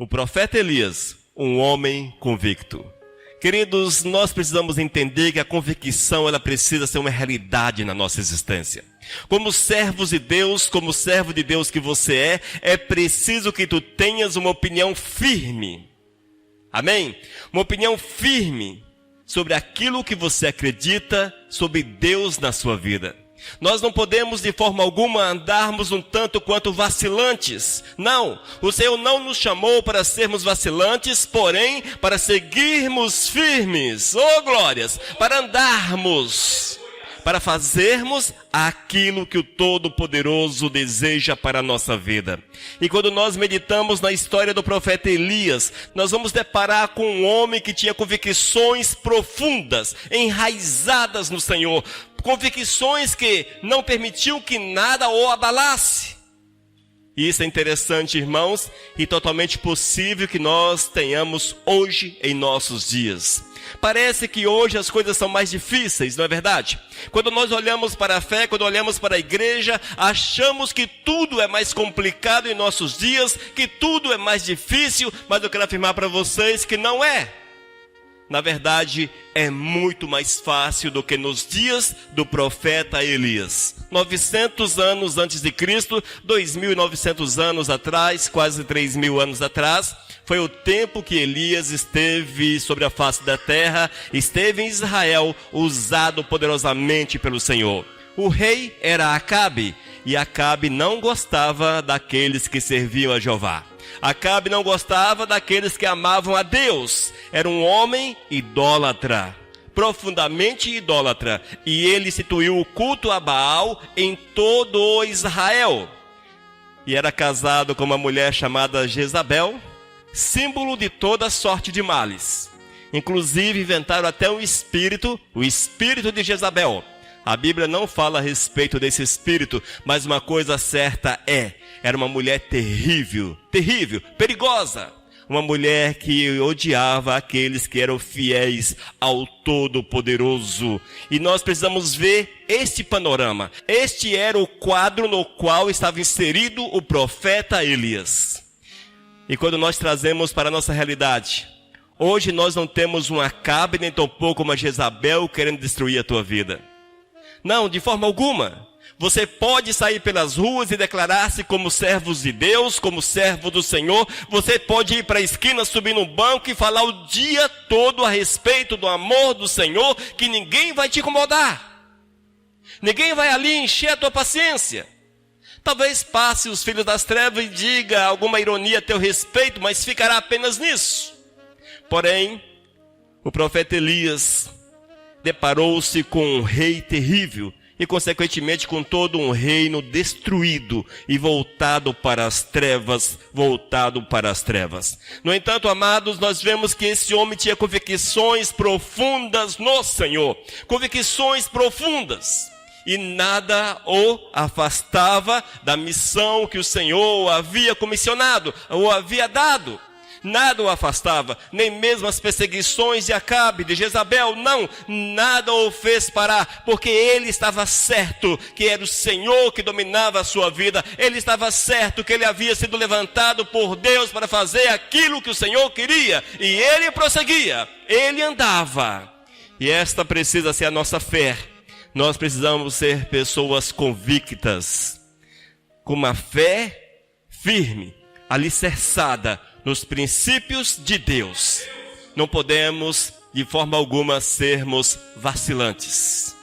O profeta Elias, um homem convicto. Queridos, nós precisamos entender que a convicção ela precisa ser uma realidade na nossa existência. Como servos de Deus, como servo de Deus que você é preciso que tu tenhas uma opinião firme. Amém? Uma opinião firme sobre aquilo que você acredita sobre Deus na sua vida. Nós não podemos de forma alguma andarmos um tanto quanto vacilantes. Não, o Senhor não nos chamou para sermos vacilantes, porém para seguirmos firmes. Oh glórias! Para andarmos, para fazermos aquilo que o Todo-Poderoso deseja para a nossa vida. E quando nós meditamos na história do profeta Elias, nós vamos deparar com um homem que tinha convicções profundas, enraizadas no Senhor. Convicções que não permitiam que nada o abalasse. E isso é interessante, irmãos, e totalmente possível que nós tenhamos hoje em nossos dias. Parece que hoje as coisas são mais difíceis, não é verdade? Quando nós olhamos para a fé, quando olhamos para a igreja, achamos que tudo é mais complicado em nossos dias, que tudo é mais difícil, mas eu quero afirmar para vocês que não é. Na verdade, é muito mais fácil do que nos dias do profeta Elias. 900 anos antes de Cristo, 2.900 anos atrás, quase 3.000 anos atrás, foi o tempo que Elias esteve sobre a face da terra, esteve em Israel, usado poderosamente pelo Senhor. O rei era Acabe, e Acabe não gostava daqueles que serviam a Jeová. Acabe não gostava daqueles que amavam a Deus. Era um homem idólatra, profundamente idólatra. E ele instituiu o culto a Baal em todo o Israel. E era casado com uma mulher chamada Jezabel, símbolo de toda sorte de males. Inclusive inventaram até o espírito de Jezabel. A Bíblia não fala a respeito desse espírito, mas uma coisa certa era uma mulher terrível, perigosa. Uma mulher que odiava aqueles que eram fiéis ao Todo-Poderoso. E nós precisamos ver este panorama. Este era o quadro no qual estava inserido o profeta Elias. E quando nós trazemos para a nossa realidade, hoje nós não temos um Acabe, nem tampouco uma Jezabel querendo destruir a tua vida. Não, de forma alguma. Você pode sair pelas ruas e declarar-se como servos de Deus, como servo do Senhor. Você pode ir para a esquina, subir num banco e falar o dia todo a respeito do amor do Senhor, que ninguém vai te incomodar. Ninguém vai ali encher a tua paciência. Talvez passe os filhos das trevas e diga alguma ironia a teu respeito, mas ficará apenas nisso. Porém, o profeta Elias deparou-se com um rei terrível e, consequentemente, com todo um reino destruído e voltado para as trevas, No entanto, amados, nós vemos que esse homem tinha convicções profundas no Senhor, convicções profundas, e nada o afastava da missão que o Senhor havia comissionado, ou havia dado. Nada o afastava, nem mesmo as perseguições de Acabe, de Jezabel, não, nada o fez parar, porque ele estava certo que era o Senhor que dominava a sua vida, ele estava certo que ele havia sido levantado por Deus para fazer aquilo que o Senhor queria, e ele prosseguia, ele andava, e esta precisa ser a nossa fé. Nós precisamos ser pessoas convictas, com uma fé firme, alicerçada nos princípios de Deus. Não podemos, de forma alguma, sermos vacilantes.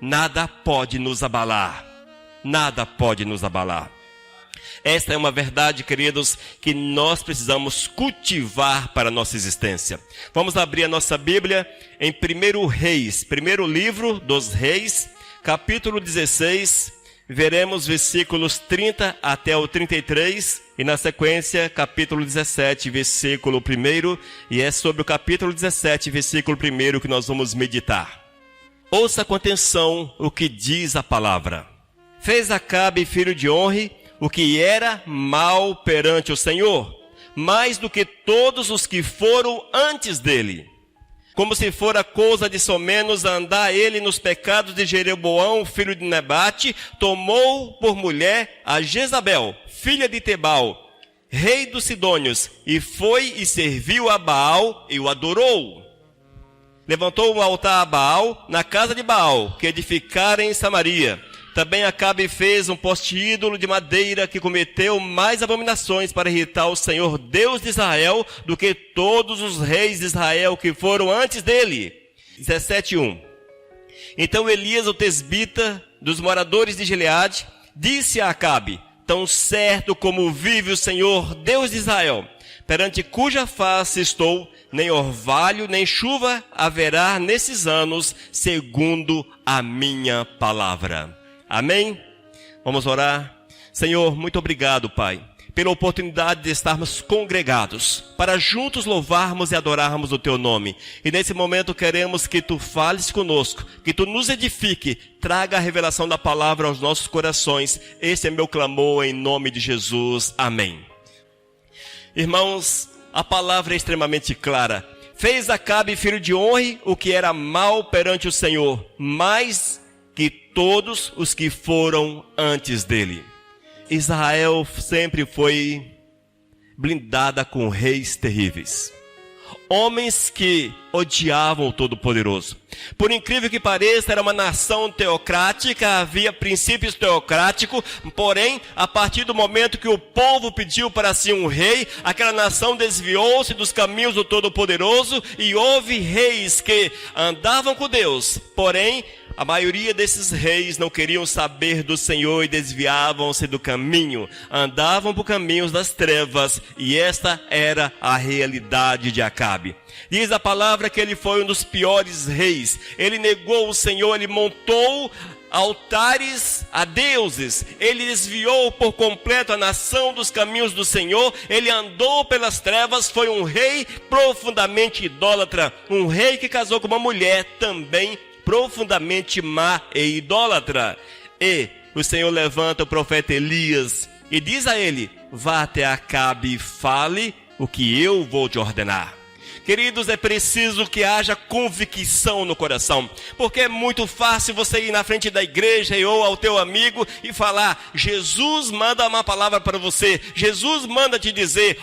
Nada pode nos abalar. Nada pode nos abalar. Esta é uma verdade, queridos, que nós precisamos cultivar para a nossa existência. Vamos abrir a nossa Bíblia em 1 Reis, primeiro livro dos Reis, capítulo 16, veremos versículos 30 até o 33, e na sequência, capítulo 17, versículo 1, e é sobre o capítulo 17, versículo 1 que nós vamos meditar. Ouça com atenção o que diz a palavra. Fez Acabe, filho de Onri, o que era mal perante o Senhor, mais do que todos os que foram antes dele. Como se fora coisa de somenos andar ele nos pecados de Jeroboão, filho de Nebate, tomou por mulher a Jezabel, filha de Tebal, rei dos Sidônios, e foi e serviu a Baal e o adorou. Levantou um altar a Baal na casa de Baal, que edificara em Samaria. Também Acabe fez um poste ídolo de madeira, que cometeu mais abominações para irritar o Senhor Deus de Israel do que todos os reis de Israel que foram antes dele. 17:1. Então Elias, o tesbita dos moradores de Gileade, disse a Acabe: tão certo como vive o Senhor Deus de Israel, perante cuja face estou, nem orvalho nem chuva haverá nesses anos, segundo a minha palavra. Amém? Vamos orar. Senhor, muito obrigado, Pai, pela oportunidade de estarmos congregados, para juntos louvarmos e adorarmos o Teu nome. E nesse momento queremos que Tu fales conosco, que Tu nos edifique, traga a revelação da palavra aos nossos corações. Esse é meu clamor em nome de Jesus. Amém. Irmãos, a palavra é extremamente clara. Fez Acabe, filho de Onre, o que era mal perante o Senhor, mais que todos os que foram antes dele. Israel sempre foi blindada com reis terríveis. Homens que odiavam o Todo-Poderoso. Por incrível que pareça, era uma nação teocrática, havia princípios teocráticos, porém, a partir do momento que o povo pediu para si um rei, aquela nação desviou-se dos caminhos do Todo-Poderoso e houve reis que andavam com Deus, porém, a maioria desses reis não queriam saber do Senhor e desviavam-se do caminho, andavam por caminhos das trevas, e esta era a realidade de Acabe. Diz a palavra que ele foi um dos piores reis. Ele negou o Senhor, ele montou altares a deuses, ele desviou por completo a nação dos caminhos do Senhor, ele andou pelas trevas, foi um rei profundamente idólatra, um rei que casou com uma mulher também profundamente má e idólatra. E o Senhor levanta o profeta Elias e diz a ele: vá até Acabe e fale o que eu vou te ordenar. Queridos, é preciso que haja convicção no coração, porque é muito fácil você ir na frente da igreja ou ao teu amigo e falar: Jesus manda uma palavra para você, Jesus manda te dizer,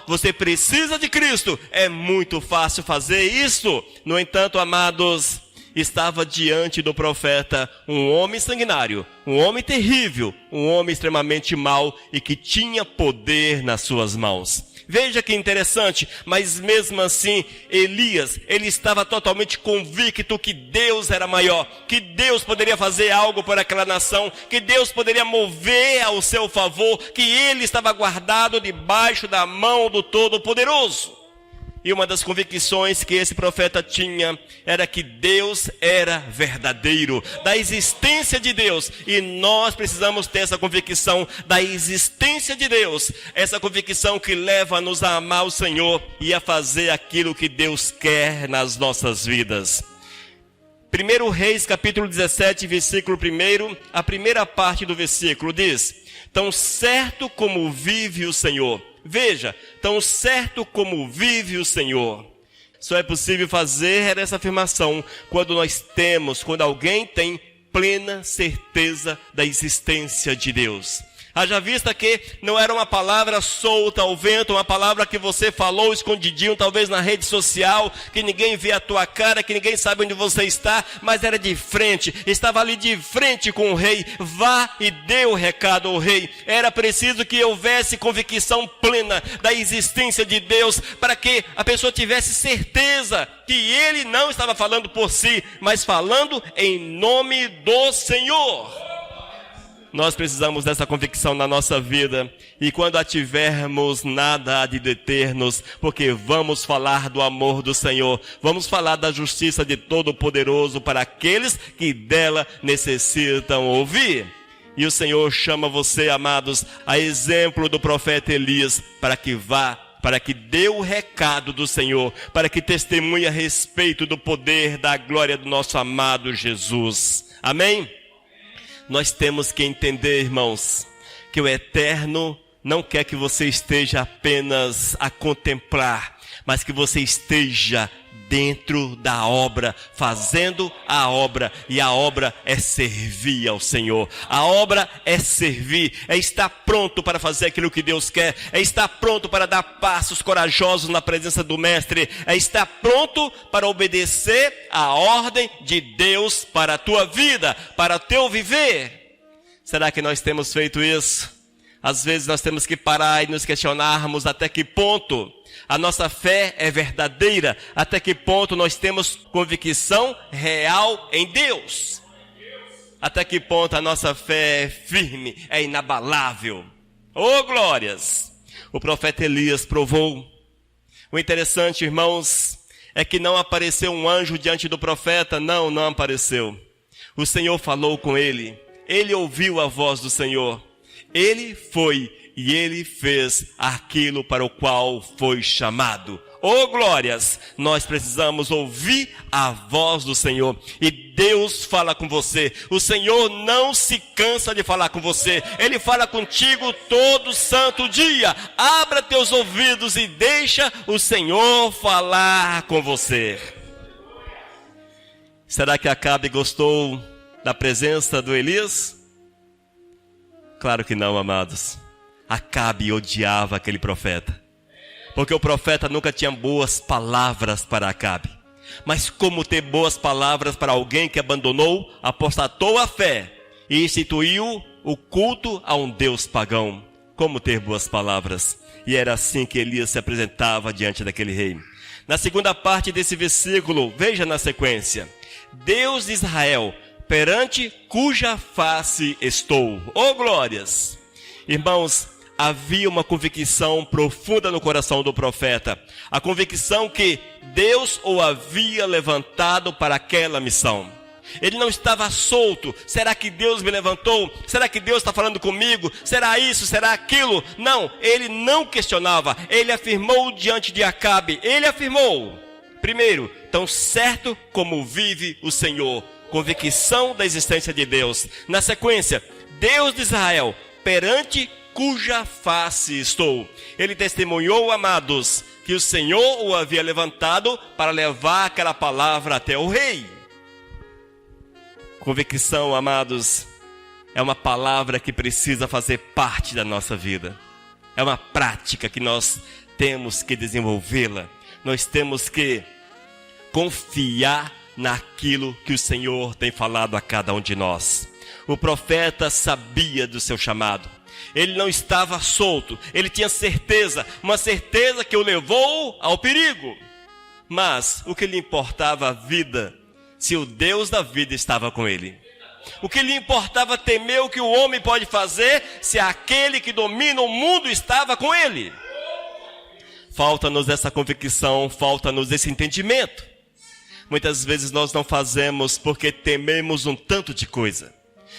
você precisa de Cristo. É muito fácil fazer isso. No entanto, amados, estava diante do profeta um homem sanguinário, um homem terrível, um homem extremamente mau e que tinha poder nas suas mãos. Veja que interessante, mas mesmo assim, Elias, ele estava totalmente convicto que Deus era maior, que Deus poderia fazer algo por aquela nação, que Deus poderia mover ao seu favor, que ele estava guardado debaixo da mão do Todo-Poderoso. E uma das convicções que esse profeta tinha era que Deus era verdadeiro, da existência de Deus. E nós precisamos ter essa convicção da existência de Deus. Essa convicção que leva-nos a amar o Senhor e a fazer aquilo que Deus quer nas nossas vidas. 1 Reis capítulo 17, versículo 1, a primeira parte do versículo diz: tão certo como vive o Senhor. Veja, tão certo como vive o Senhor. Só é possível fazer essa afirmação quando alguém tem plena certeza da existência de Deus. Haja vista que não era uma palavra solta ao vento, uma palavra que você falou escondidinho, talvez na rede social, que ninguém vê a tua cara, que ninguém sabe onde você está, mas era de frente, estava ali de frente com o rei. Vá e dê o recado ao rei. Era preciso que houvesse convicção plena da existência de Deus, para que a pessoa tivesse certeza que ele não estava falando por si, mas falando em nome do Senhor. Nós precisamos dessa convicção na nossa vida, e quando a tivermos, nada há de deter-nos, porque vamos falar do amor do Senhor, vamos falar da justiça de Todo-Poderoso para aqueles que dela necessitam ouvir. E o Senhor chama você, amados, a exemplo do profeta Elias, para que vá, para que dê o recado do Senhor, para que testemunhe a respeito do poder, da glória do nosso amado Jesus. Amém? Nós temos que entender, irmãos, que o Eterno não quer que você esteja apenas a contemplar, mas que você esteja dentro da obra, fazendo a obra, e a obra é servir ao Senhor. A obra é servir, é estar pronto para fazer aquilo que Deus quer, é estar pronto para dar passos corajosos na presença do Mestre, é estar pronto para obedecer a ordem de Deus para a tua vida, para o teu viver. Será que nós temos feito isso? Às vezes nós temos que parar e nos questionarmos até que ponto a nossa fé é verdadeira, até que ponto nós temos convicção real em Deus, até que ponto a nossa fé é firme, é inabalável. Oh, glórias! O profeta Elias provou. O interessante, irmãos, é que não apareceu um anjo diante do profeta. Não apareceu. O Senhor falou com ele, ele ouviu a voz do Senhor, ele foi e ele fez aquilo para o qual foi chamado. Oh, glórias! Nós precisamos ouvir a voz do Senhor. E Deus fala com você. O Senhor não se cansa de falar com você. Ele fala contigo todo santo dia. Abra teus ouvidos e deixa o Senhor falar com você. Será que Acabe gostou da presença do Elias? Claro que não, amados. Acabe odiava aquele profeta, porque o profeta nunca tinha boas palavras para Acabe. Mas como ter boas palavras para alguém que abandonou, apostatou a fé e instituiu o culto a um Deus pagão? Como ter boas palavras? E era assim que Elias se apresentava diante daquele rei. Na segunda parte desse versículo, veja na sequência: Deus de Israel, perante cuja face estou. Oh, glórias! Irmãos, havia uma convicção profunda no coração do profeta. A convicção que Deus o havia levantado para aquela missão. Ele não estava solto. Será que Deus me levantou? Será que Deus está falando comigo? Será isso? Será aquilo? Não, ele não questionava. Ele afirmou diante de Acabe. Ele afirmou. Primeiro, tão certo como vive o Senhor. Convicção da existência de Deus. Na sequência, Deus de Israel, perante cuja face estou. Ele testemunhou, amados, que o Senhor o havia levantado para levar aquela palavra até o rei. Convicção, amados, é uma palavra que precisa fazer parte da nossa vida. É uma prática que nós temos que desenvolvê-la. Nós temos que confiar naquilo que o Senhor tem falado a cada um de nós. O profeta sabia do seu chamado. Ele não estava solto, ele tinha certeza, uma certeza que o levou ao perigo. Mas o que lhe importava a vida, se o Deus da vida estava com ele? O que lhe importava temer o que o homem pode fazer, se aquele que domina o mundo estava com ele? Falta-nos essa convicção, falta-nos esse entendimento. Muitas vezes nós não fazemos porque tememos um tanto de coisa.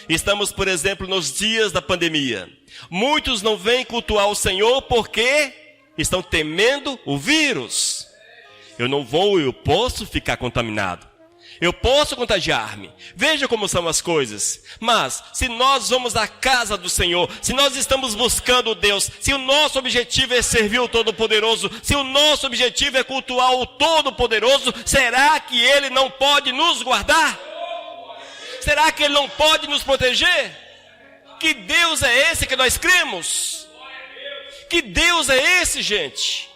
Estamos, por exemplo, nos dias da pandemia. Muitos não vêm cultuar o Senhor porque estão temendo o vírus. Eu posso ficar contaminado. Eu posso contagiar-me. Veja como são as coisas. Mas, se nós vamos à casa do Senhor, se nós estamos buscando Deus, se o nosso objetivo é servir o Todo-Poderoso, se o nosso objetivo é cultuar o Todo-Poderoso, será que Ele não pode nos guardar? Será que Ele não pode nos proteger? Que Deus é esse que nós cremos? Que Deus é esse, gente?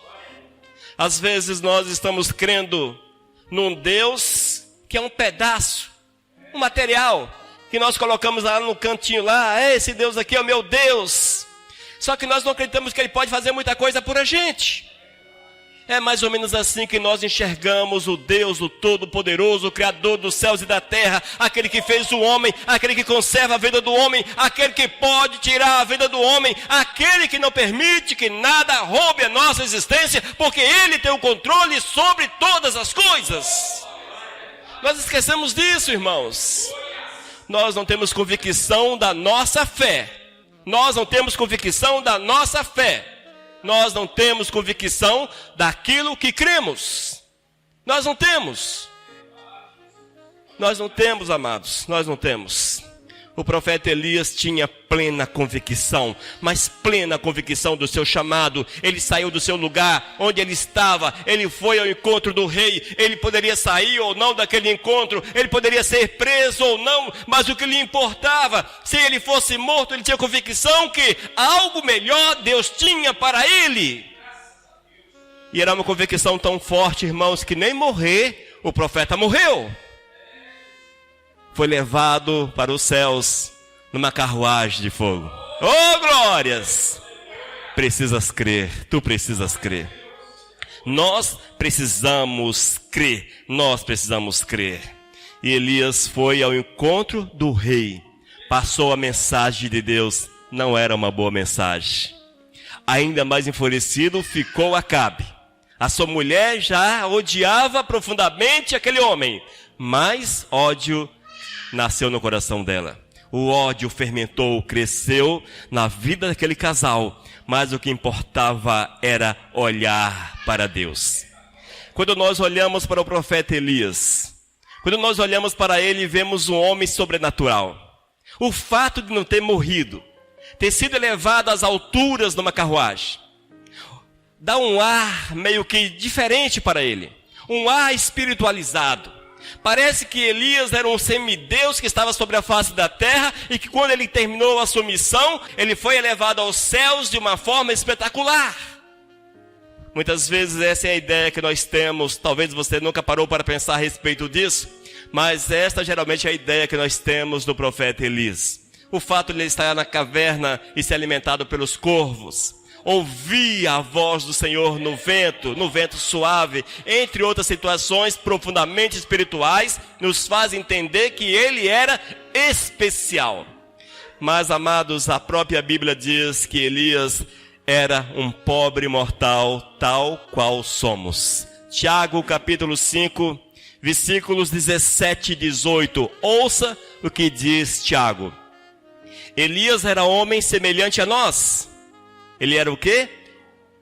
Às vezes nós estamos crendo num Deus que é um pedaço, um material, que nós colocamos lá no cantinho lá. Esse Deus aqui é o meu Deus. Só que nós não acreditamos que Ele pode fazer muita coisa por a gente. É mais ou menos assim que nós enxergamos o Deus, o Todo-Poderoso, o Criador dos céus e da terra, aquele que fez o homem, aquele que conserva a vida do homem, aquele que pode tirar a vida do homem, aquele que não permite que nada roube a nossa existência, porque Ele tem o controle sobre todas as coisas. Nós esquecemos disso, irmãos. Nós não temos convicção da nossa fé. Nós não temos convicção da nossa fé. Nós não temos convicção daquilo que cremos. Nós não temos. Nós não temos, amados. Nós não temos. O profeta Elias tinha plena convicção, mas plena convicção do seu chamado. Ele saiu do seu lugar onde ele estava, ele foi ao encontro do rei. Ele poderia sair ou não daquele encontro, ele poderia ser preso ou não, mas o que lhe importava, se ele fosse morto, ele tinha convicção que algo melhor Deus tinha para ele. E era uma convicção tão forte, irmãos, que nem morrer, o profeta morreu. Foi levado para os céus numa carruagem de fogo. Oh, glórias! Precisas crer, tu precisas crer. Nós precisamos crer, nós precisamos crer. E Elias foi ao encontro do rei, passou a mensagem de Deus, não era uma boa mensagem. Ainda mais enfurecido ficou Acabe. A sua mulher já odiava profundamente aquele homem, mas ódio nasceu no coração dela. O ódio fermentou, cresceu na vida daquele casal, mas o que importava era olhar para Deus. Quando nós olhamos para o profeta Elias, quando nós olhamos para ele, vemos um homem sobrenatural. O fato de não ter morrido, ter sido elevado às alturas numa carruagem, dá um ar meio que diferente para ele, um ar espiritualizado. Parece que Elias era um semideus que estava sobre a face da terra e que quando ele terminou a sua missão, ele foi elevado aos céus de uma forma espetacular. Muitas vezes essa é a ideia que nós temos, talvez você nunca parou para pensar a respeito disso, mas esta geralmente é a ideia que nós temos do profeta Elias. O fato de ele estar na caverna e ser alimentado pelos corvos, ouvir a voz do Senhor no vento suave, entre outras situações profundamente espirituais, nos faz entender que ele era especial. Mas, amados, a própria Bíblia diz que Elias era um pobre mortal, tal qual somos. Tiago, capítulo 5, versículos 17 e 18. Ouça o que diz Tiago. Elias era homem semelhante a nós. Ele era o quê?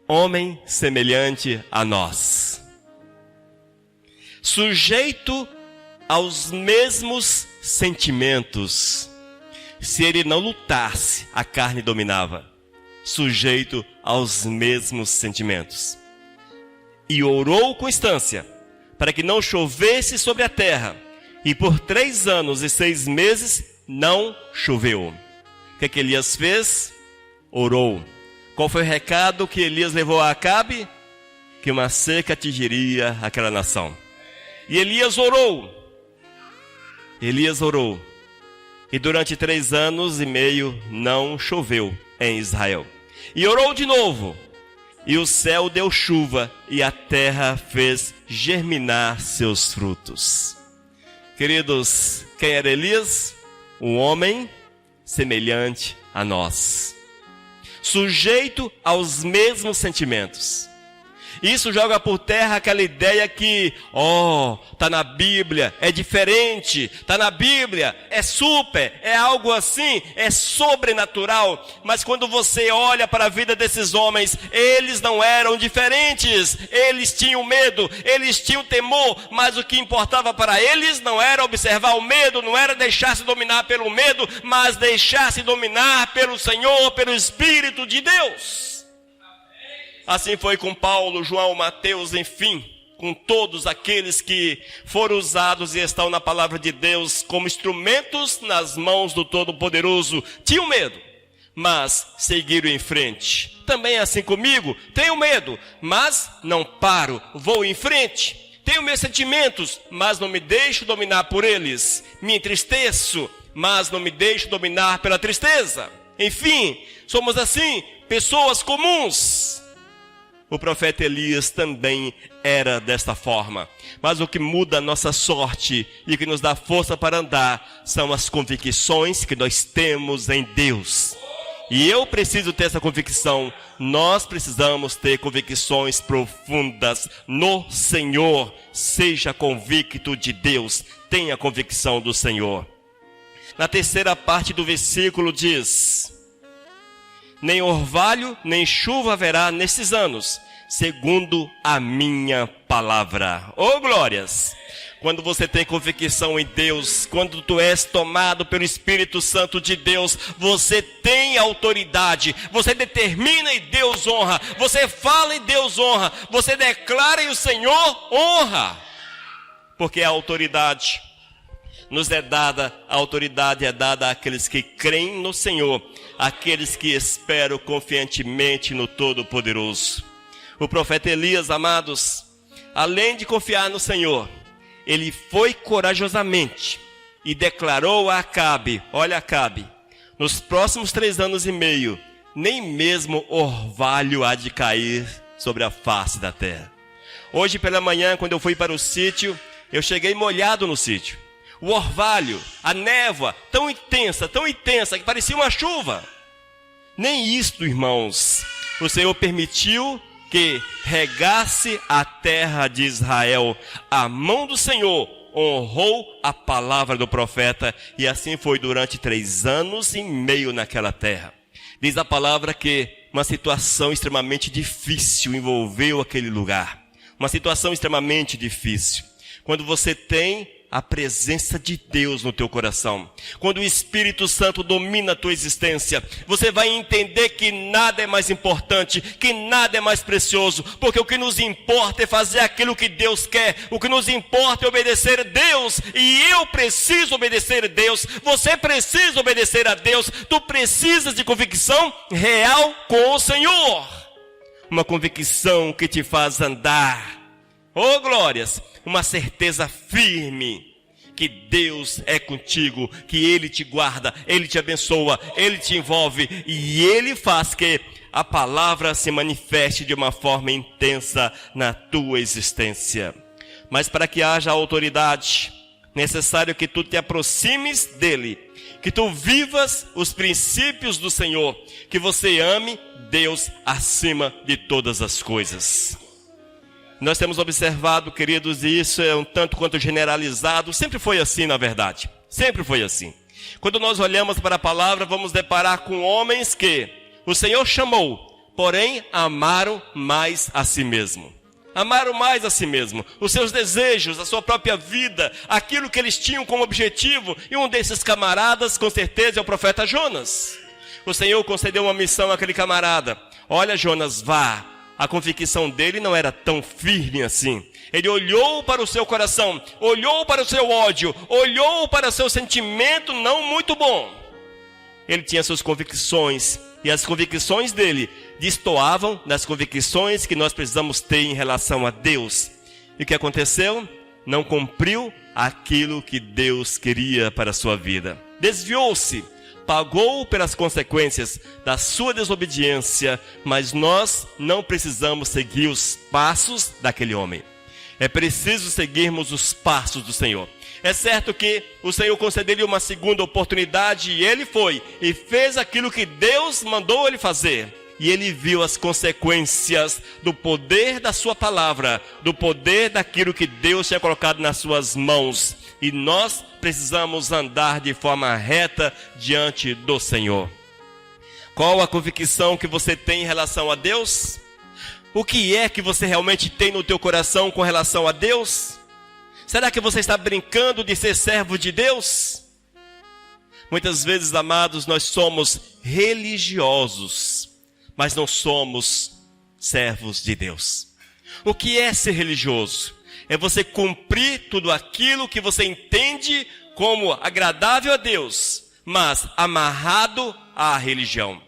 Homem semelhante a nós. Sujeito aos mesmos sentimentos. Se ele não lutasse, a carne dominava. Sujeito aos mesmos sentimentos. E orou com instância, para que não chovesse sobre a terra. E por 3 anos e 6 meses não choveu. O que Elias fez? Orou. Qual foi o recado que Elias levou a Acabe? Que uma seca atingiria aquela nação. E Elias orou. Elias orou. E durante 3 anos e meio não choveu em Israel. E orou de novo. E o céu deu chuva e a terra fez germinar seus frutos. Queridos, quem era Elias? Um homem semelhante a nós. Sujeito aos mesmos sentimentos. Isso joga por terra aquela ideia que, tá na Bíblia, é diferente, tá na Bíblia, é super, é algo assim, é sobrenatural. Mas quando você olha para a vida desses homens, eles não eram diferentes, eles tinham medo, eles tinham temor, mas o que importava para eles não era observar o medo, não era deixar-se dominar pelo medo, mas deixar-se dominar pelo Senhor, pelo Espírito de Deus. Assim foi com Paulo, João, Mateus, enfim, com todos aqueles que foram usados e estão na palavra de Deus como instrumentos nas mãos do Todo-Poderoso. Tinham medo, mas seguiram em frente. Também é assim comigo, tenho medo, mas não paro, vou em frente. Tenho meus sentimentos, mas não me deixo dominar por eles. Me entristeço, mas não me deixo dominar pela tristeza. Enfim, somos assim, pessoas comuns. O profeta Elias também era desta forma. Mas o que muda a nossa sorte e o que nos dá força para andar são as convicções que nós temos em Deus. E eu preciso ter essa convicção. Nós precisamos ter convicções profundas no Senhor. Seja convicto de Deus. Tenha convicção do Senhor. Na terceira parte do versículo diz: nem orvalho, nem chuva haverá nesses anos, segundo a minha palavra. Oh, glórias! Quando você tem convicção em Deus, quando tu és tomado pelo Espírito Santo de Deus, você tem autoridade, você determina e Deus honra, você fala e Deus honra, você declara e o Senhor honra. Porque a autoridade nos é dada, a autoridade é dada àqueles que creem no Senhor, àqueles que esperam confiantemente no Todo-Poderoso. O profeta Elias, amados, além de confiar no Senhor, ele foi corajosamente e declarou a Acabe, olha Acabe, nos próximos 3 anos e meio, nem mesmo orvalho há de cair sobre a face da terra. Hoje pela manhã, quando eu fui para o sítio, eu cheguei molhado no sítio. O orvalho, a névoa, tão intensa, que parecia uma chuva. Nem isto, irmãos, o Senhor permitiu que regasse a terra de Israel. A mão do Senhor honrou a palavra do profeta, e assim foi durante 3 anos e meio naquela terra. Diz a palavra que uma situação extremamente difícil envolveu aquele lugar. Uma situação extremamente difícil. Quando você tem a presença de Deus no teu coração, quando o Espírito Santo domina a tua existência, você vai entender que nada é mais importante, que nada é mais precioso, porque o que nos importa é fazer aquilo que Deus quer, o que nos importa é obedecer a Deus, e eu preciso obedecer a Deus, você precisa obedecer a Deus, tu precisas de convicção real com o Senhor, uma convicção que te faz andar, oh glórias, uma certeza firme que Deus é contigo, que Ele te guarda, Ele te abençoa, Ele te envolve e Ele faz que a palavra se manifeste de uma forma intensa na tua existência. Mas para que haja autoridade, necessário que tu te aproximes dEle, que tu vivas os princípios do Senhor, que você ame Deus acima de todas as coisas. Nós temos observado, queridos, e isso é um tanto quanto generalizado, sempre foi assim na verdade, sempre foi assim. Quando nós olhamos para a palavra, vamos deparar com homens que o Senhor chamou, porém amaram mais a si mesmo. Amaram mais a si mesmo, os seus desejos, a sua própria vida, aquilo que eles tinham como objetivo, e um desses camaradas, com certeza, é o profeta Jonas. O Senhor concedeu uma missão àquele camarada, olha Jonas, vá. A convicção dele não era tão firme assim. Ele olhou para o seu coração, olhou para o seu ódio, olhou para o seu sentimento não muito bom. Ele tinha suas convicções, e as convicções dele destoavam das convicções que nós precisamos ter em relação a Deus. E o que aconteceu? Não cumpriu aquilo que Deus queria para a sua vida. Desviou-se. Pagou pelas consequências da sua desobediência, mas nós não precisamos seguir os passos daquele homem. É preciso seguirmos os passos do Senhor. É certo que o Senhor concedeu-lhe uma segunda oportunidade e ele foi e fez aquilo que Deus mandou ele fazer. E ele viu as consequências do poder da sua palavra, do poder daquilo que Deus tinha colocado nas suas mãos. E nós precisamos andar de forma reta diante do Senhor. Qual a convicção que você tem em relação a Deus? O que é que você realmente tem no teu coração com relação a Deus? Será que você está brincando de ser servo de Deus? Muitas vezes, amados, nós somos religiosos, mas não somos servos de Deus. O que é ser religioso? É você cumprir tudo aquilo que você entende como agradável a Deus, mas amarrado à religião.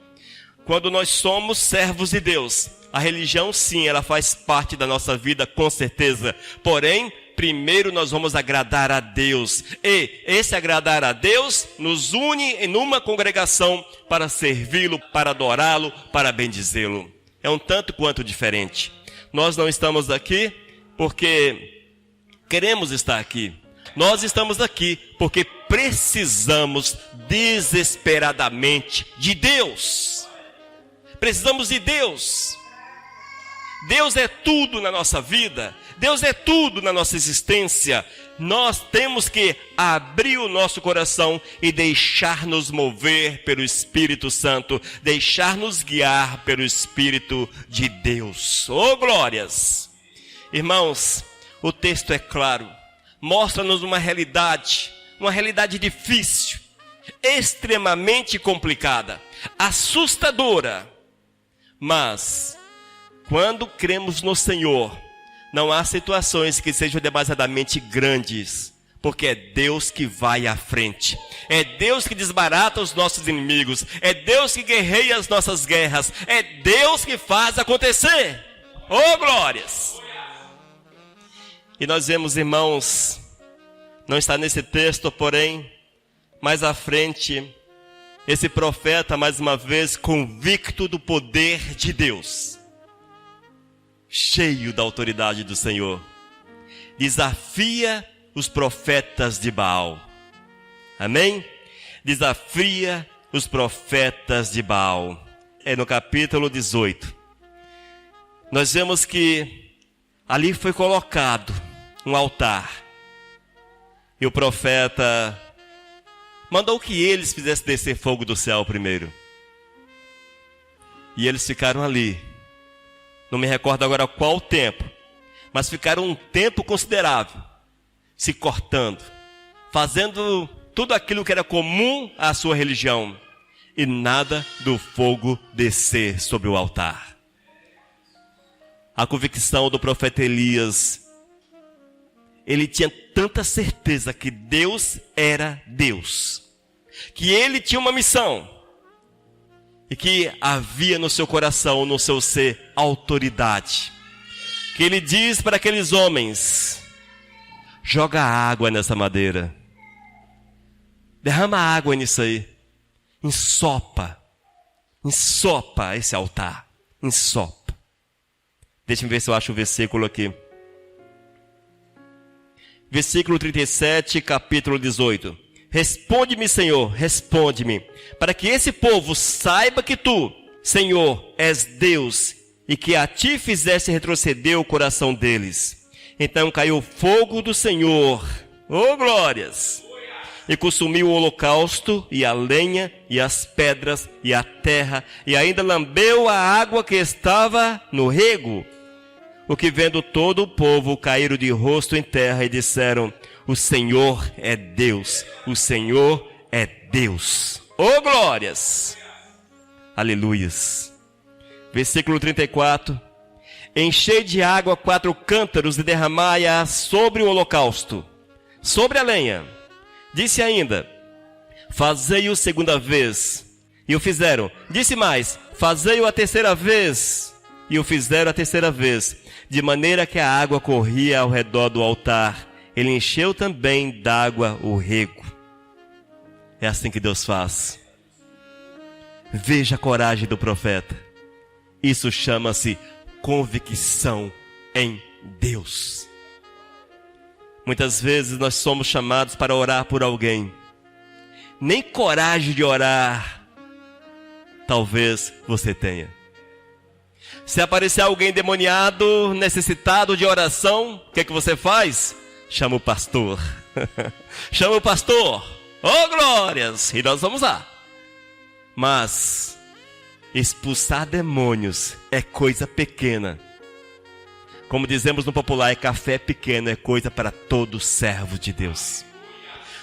Quando nós somos servos de Deus, a religião sim, ela faz parte da nossa vida com certeza. Porém, primeiro nós vamos agradar a Deus. E esse agradar a Deus nos une em uma congregação para servi-lo, para adorá-lo, para bendizê-lo. É um tanto quanto diferente. Nós não estamos aqui porque queremos estar aqui. Nós estamos aqui porque precisamos desesperadamente de Deus. Precisamos de Deus. Deus é tudo na nossa vida. Deus é tudo na nossa existência. Nós temos que abrir o nosso coração e deixar-nos mover pelo Espírito Santo, deixar-nos guiar pelo Espírito de Deus. Oh, glórias! Irmãos, o texto é claro. mostra-nos uma realidade difícil, extremamente complicada, assustadora. Mas, quando cremos no Senhor, não há situações que sejam demasiadamente grandes, porque é Deus que vai à frente. É Deus que desbarata os nossos inimigos. É Deus que guerreia as nossas guerras. É Deus que faz acontecer. Oh, glórias! E nós vemos, irmãos, não está nesse texto, porém, mais à frente, esse profeta, mais uma vez, convicto do poder de Deus, cheio da autoridade do Senhor, desafia os profetas de Baal. Amém? Desafia os profetas de Baal. É no capítulo 18. Nós vemos que ali foi colocado um altar. E o profeta mandou que eles fizessem descer fogo do céu primeiro. E eles ficaram ali. Não me recordo agora qual tempo, mas ficaram um tempo considerável, se cortando, fazendo tudo aquilo que era comum à sua religião, e nada do fogo descer sobre o altar. A convicção do profeta Elias, ele tinha tanta certeza que Deus era Deus, que ele tinha uma missão, e que havia no seu coração, no seu ser, autoridade, que ele diz para aqueles homens: joga água nessa madeira, derrama água nisso aí, ensopa esse altar, ensopa. Deixa eu ver se eu acho o versículo aqui. Versículo 37, capítulo 18. Responde-me, Senhor, responde-me, para que esse povo saiba que tu, Senhor, és Deus, e que a ti fizeste retroceder o coração deles. Então caiu fogo do Senhor, oh glórias, e consumiu o holocausto, e a lenha, e as pedras, e a terra, e ainda lambeu a água que estava no rego. O que vendo todo o povo caíram de rosto em terra e disseram: o Senhor é Deus, o Senhor é Deus. Oh glórias! Aleluias! Versículo 34. Enchei de água 4 cântaros e derramai-a sobre o holocausto, sobre a lenha. Disse ainda: fazei-o segunda vez. E o fizeram. Disse mais: fazei-o a terceira vez. E o fizeram a terceira vez. De maneira que a água corria ao redor do altar. Ele encheu também d'água o rego. É assim que Deus faz. Veja a coragem do profeta. Isso chama-se convicção em Deus. Muitas vezes nós somos chamados para orar por alguém. Nem coragem de orar talvez você tenha. Se aparecer alguém endemoniado, necessitado de oração, o que é que você faz? Chama o pastor. Chama o pastor. Oh glórias! E nós vamos lá. Mas expulsar demônios é coisa pequena. Como dizemos no popular, é café pequeno, é coisa para todo servo de Deus.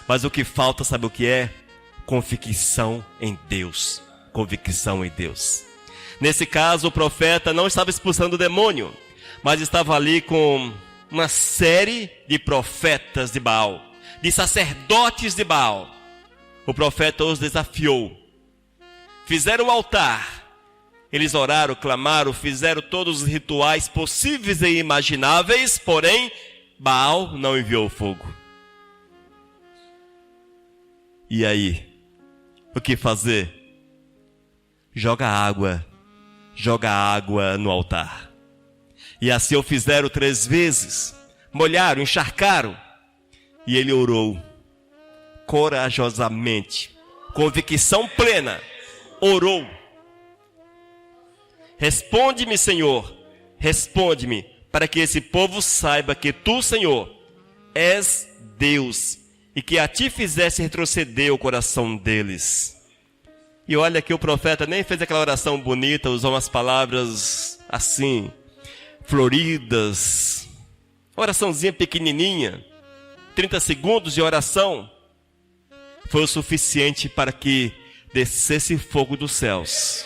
Mas o que falta, sabe o que é? Convicção em Deus. Convicção em Deus. Nesse caso, o profeta não estava expulsando o demônio, mas estava ali com uma série de profetas de Baal, de sacerdotes de Baal. O profeta os desafiou. Fizeram o altar. Eles oraram, clamaram, fizeram todos os rituais possíveis e imagináveis, porém, Baal não enviou fogo. E aí? O que fazer? Joga água no altar. E assim o fizeram 3 vezes. Molharam, encharcaram. E ele orou corajosamente, convicção plena, orou. Responde-me, Senhor, responde-me, para que esse povo saiba que tu, Senhor, és Deus, e que a ti fizesse retroceder o coração deles. E olha que o profeta nem fez aquela oração bonita, usou umas palavras assim, floridas, oraçãozinha pequenininha. 30 segundos de oração foi o suficiente para que descesse fogo dos céus,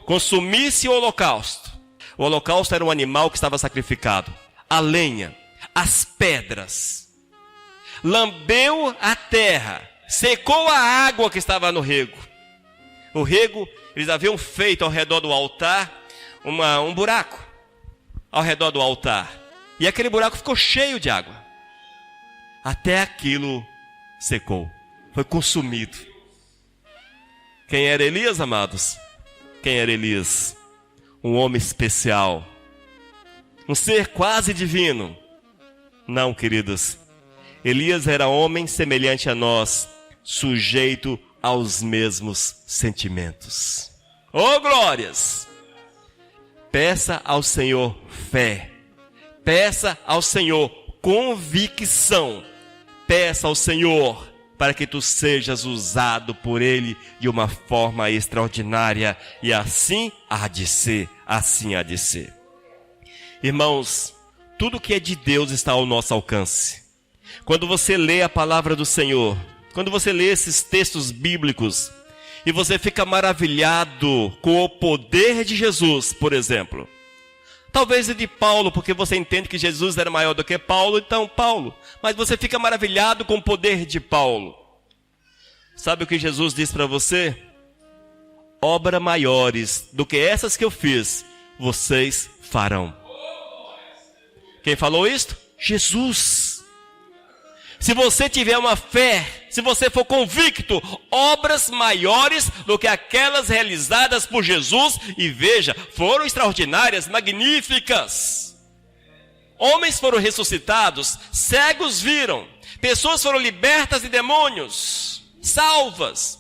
consumisse o holocausto. O holocausto era um animal que estava sacrificado. A lenha, as pedras, lambeu a terra, secou a água que estava no rego. O rego, eles haviam feito ao redor do altar um buraco ao redor do altar. E aquele buraco ficou cheio de água. Até aquilo secou, foi consumido. Quem era Elias, amados? Quem era Elias? Um homem especial, um ser quase divino. Não, queridos. Elias era homem semelhante a nós, sujeito aos mesmos sentimentos. Oh, glórias! Peça ao Senhor fé. Peça ao Senhor convicção. Peça ao Senhor para que tu sejas usado por Ele de uma forma extraordinária. E assim há de ser, assim há de ser. Irmãos, tudo que é de Deus está ao nosso alcance. Quando você lê a palavra do Senhor, quando você lê esses textos bíblicos, e você fica maravilhado com o poder de Jesus, por exemplo. Talvez de Paulo, porque você entende que Jesus era maior do que Paulo, então Paulo. Mas você fica maravilhado com o poder de Paulo. Sabe o que Jesus diz para você? Obras maiores do que essas que eu fiz, vocês farão. Quem falou isto? Jesus. Se você tiver uma fé, se você for convicto, obras maiores do que aquelas realizadas por Jesus, e veja, foram extraordinárias, magníficas. Homens foram ressuscitados, cegos viram, pessoas foram libertas de demônios, salvas,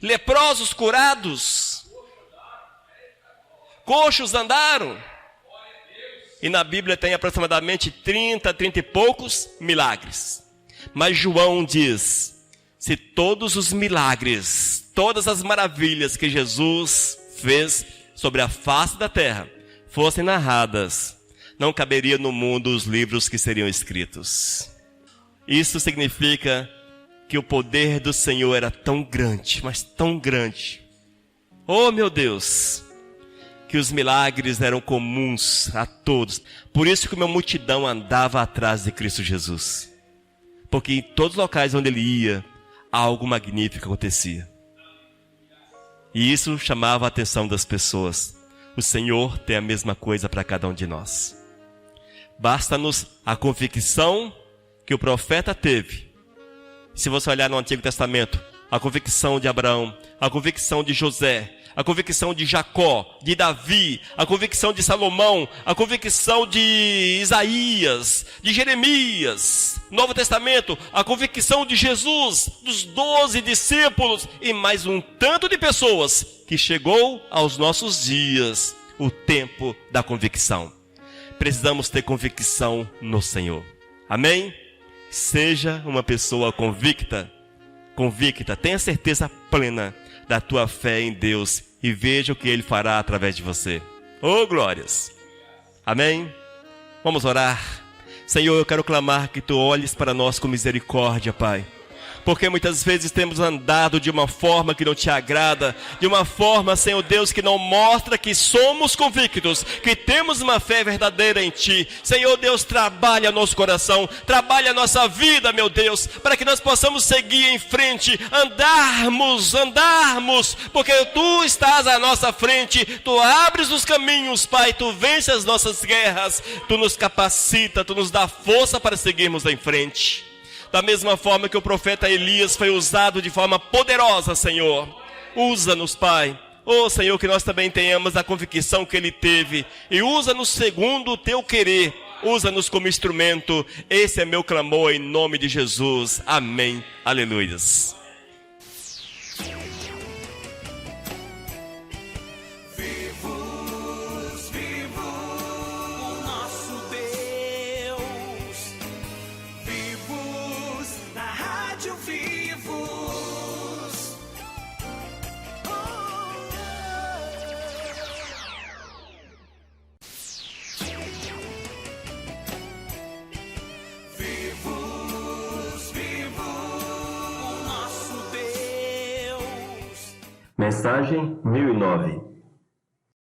leprosos curados, coxos andaram. E na Bíblia tem aproximadamente 30 e poucos milagres. Mas João diz, se todos os milagres, todas as maravilhas que Jesus fez sobre a face da terra fossem narradas, não caberia no mundo os livros que seriam escritos. Isso significa que o poder do Senhor era tão grande, mas tão grande. Oh, meu Deus! Que os milagres eram comuns a todos. Por isso que uma multidão andava atrás de Cristo Jesus. Porque em todos os locais onde ele ia, algo magnífico acontecia. E isso chamava a atenção das pessoas. O Senhor tem a mesma coisa para cada um de nós. Basta-nos a convicção que o profeta teve. Se você olhar no Antigo Testamento, a convicção de Abraão, a convicção de José, a convicção de Jacó, de Davi, a convicção de Salomão, a convicção de Isaías, de Jeremias, Novo Testamento, a convicção de Jesus, dos 12 discípulos e mais um tanto de pessoas que chegou aos nossos dias, o tempo da convicção. Precisamos ter convicção no Senhor. Amém? Seja uma pessoa convicta, tenha certeza plena da tua fé em Deus e veja o que Ele fará através de você. Oh, glórias! Amém? Vamos orar. Senhor, eu quero clamar que Tu olhes para nós com misericórdia, Pai. Porque muitas vezes temos andado de uma forma que não Te agrada, de uma forma, Senhor Deus, que não mostra que somos convictos, que temos uma fé verdadeira em Ti. Senhor Deus, trabalha nosso coração, trabalha a nossa vida, meu Deus, para que nós possamos seguir em frente, andarmos, porque Tu estás à nossa frente, Tu abres os caminhos, Pai, Tu vences as nossas guerras, Tu nos capacita, Tu nos dá força para seguirmos em frente. Da mesma forma que o profeta Elias foi usado de forma poderosa, Senhor. Usa-nos, Pai. Oh, Senhor, que nós também tenhamos a convicção que Ele teve. E usa-nos segundo o Teu querer. Usa-nos como instrumento. Esse é meu clamor em nome de Jesus. Amém. Aleluias. Vivo Mensagem 1009.